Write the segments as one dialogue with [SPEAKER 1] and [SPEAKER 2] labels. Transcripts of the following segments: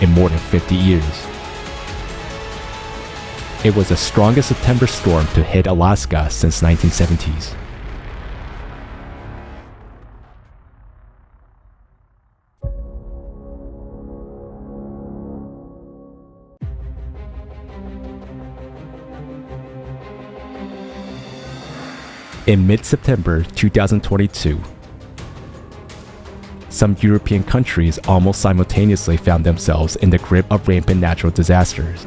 [SPEAKER 1] in more than 50 years. It was the strongest September storm to hit Alaska since 1970s. In mid-September 2022, some European countries almost simultaneously found themselves in the grip of rampant natural disasters.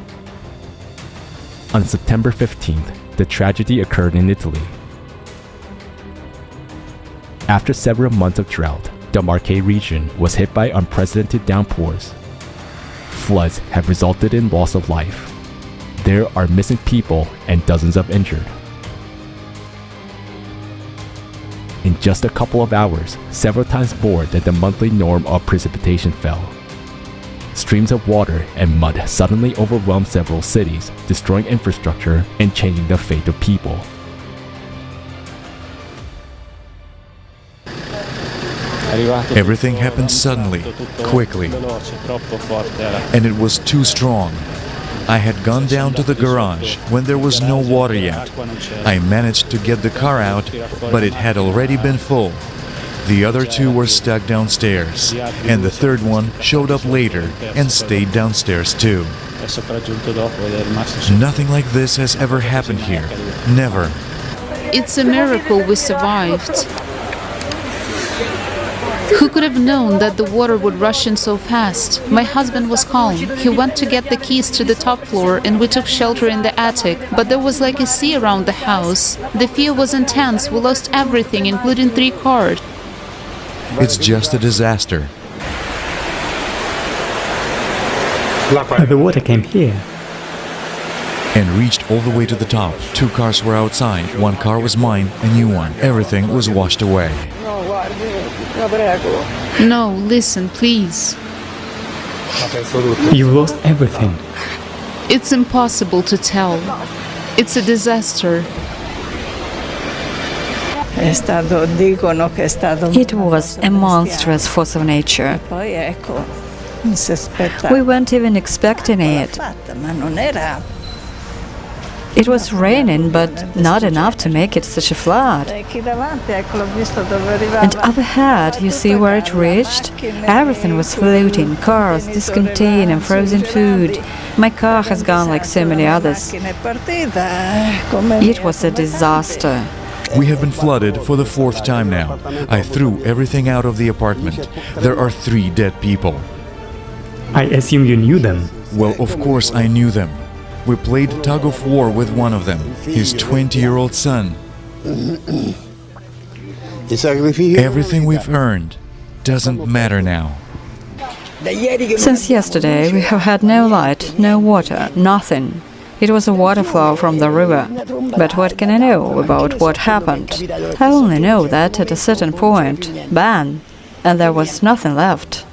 [SPEAKER 1] On September 15th, the tragedy occurred in Italy. After several months of drought, the Marche region was hit by unprecedented downpours. Floods have resulted in loss of life. There are missing people and dozens of injured. In just a couple of hours, several times more than the monthly norm of precipitation fell. Streams of water and mud suddenly overwhelmed several cities, destroying infrastructure and changing the fate of people.
[SPEAKER 2] Everything happened suddenly, quickly, and it was too strong. I had gone down to the garage when there was no water yet. I managed to get the car out, but it had already been full. The other two were stuck downstairs, and the third one showed up later and stayed downstairs too. Nothing like this has ever happened here. Never.
[SPEAKER 3] It's a miracle we survived. Who could have known that the water would rush in so fast? My husband was calm. He went to get the keys to the top floor and we took shelter in the attic, but there was like a sea around the house. The fear was intense. We lost everything, including 3 cars.
[SPEAKER 2] It's just a disaster.
[SPEAKER 4] The water came here
[SPEAKER 2] and reached all the way to the top. 2 cars were outside. 1 car was mine, a new one. Everything was washed away.
[SPEAKER 3] No, listen, please.
[SPEAKER 4] You lost everything.
[SPEAKER 3] It's impossible to tell. It's a disaster.
[SPEAKER 5] It was a monstrous force of nature. We weren't even expecting it. It was raining, but not enough to make it such a flood. And up ahead, you see where it reached? Everything was floating, cars, discontinued and frozen food. My car has gone like so many others. It was a disaster.
[SPEAKER 2] We have been flooded for the 4th time now. I threw everything out of the apartment. There are 3 dead people.
[SPEAKER 4] I assume you knew them.
[SPEAKER 2] Well, of course I knew them. We played tug of war with one of them, his 20-year-old son. Everything we've earned doesn't matter now.
[SPEAKER 5] Since yesterday, we have had no light, no water, nothing. It was a water flow from the river. But what can I know about what happened? I only know that at a certain point, bang, and there was nothing left.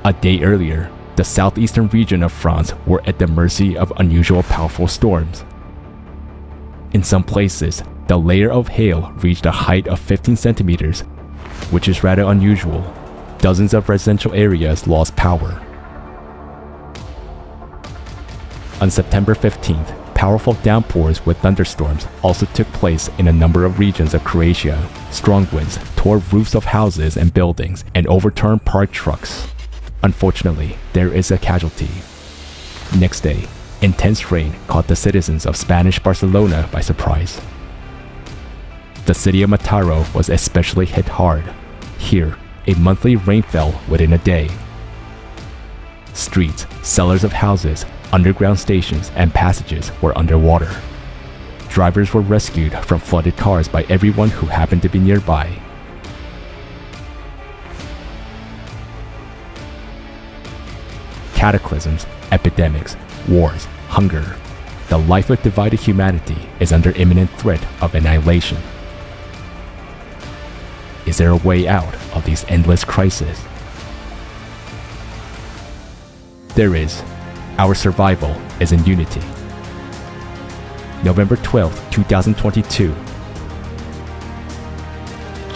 [SPEAKER 1] A day earlier, the southeastern region of France were at the mercy of unusual powerful storms. In some places, the layer of hail reached a height of 15 centimeters, which is rather unusual. Dozens of residential areas lost power. On September 15th, powerful downpours with thunderstorms also took place in a number of regions of Croatia. Strong winds tore roofs of houses and buildings and overturned parked trucks. Unfortunately, there is a casualty. Next day, intense rain caught the citizens of Spanish Barcelona by surprise. The city of Mataro was especially hit hard. Here, a monthly rain fell within a day. Streets, cellars of houses, underground stations, and passages were underwater. Drivers were rescued from flooded cars by everyone who happened to be nearby. Cataclysms, epidemics, wars, hunger. The life of divided humanity is under imminent threat of annihilation. Is there a way out of these endless crises? There is. Our survival is in unity. November 12, 2022.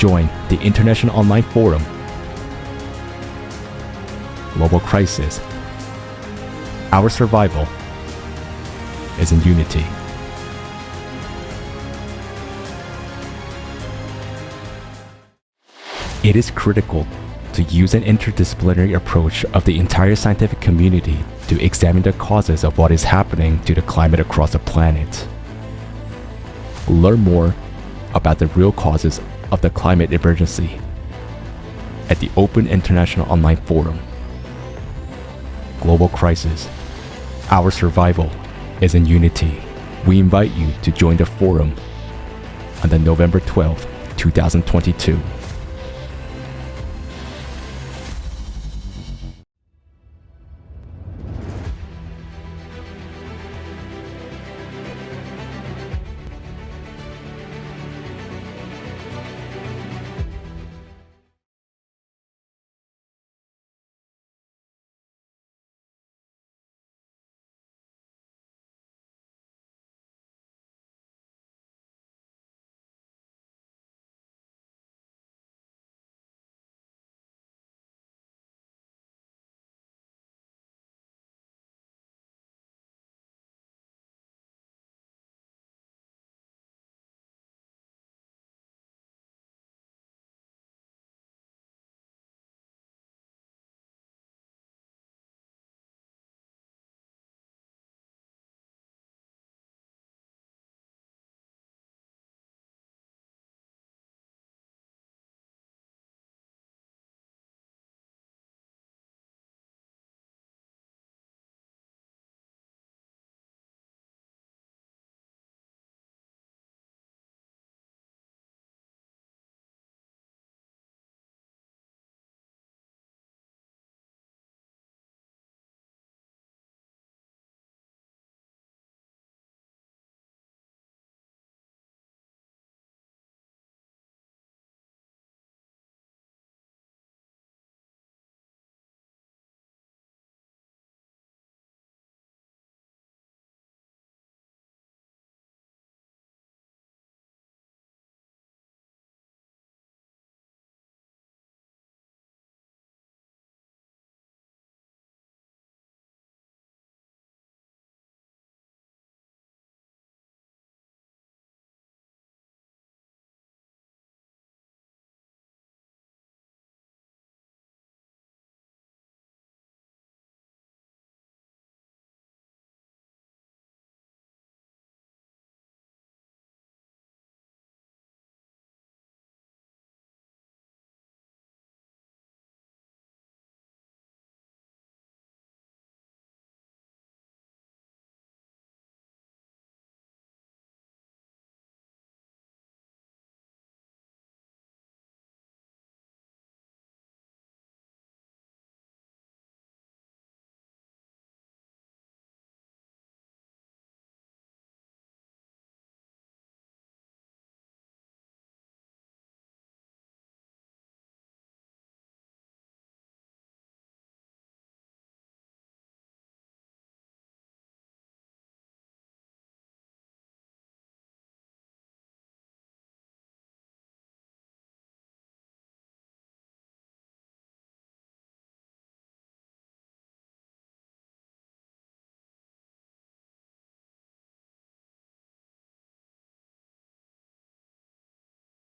[SPEAKER 1] Join the International Online Forum. Global crisis. Our survival is in unity. It is critical to use an interdisciplinary approach of the entire scientific community to examine the causes of what is happening to the climate across the planet. Learn more about the real causes of the climate emergency at the Open International Online Forum. Global crisis. Our survival is in unity. We invite you to join the forum on the November 12th, 2022.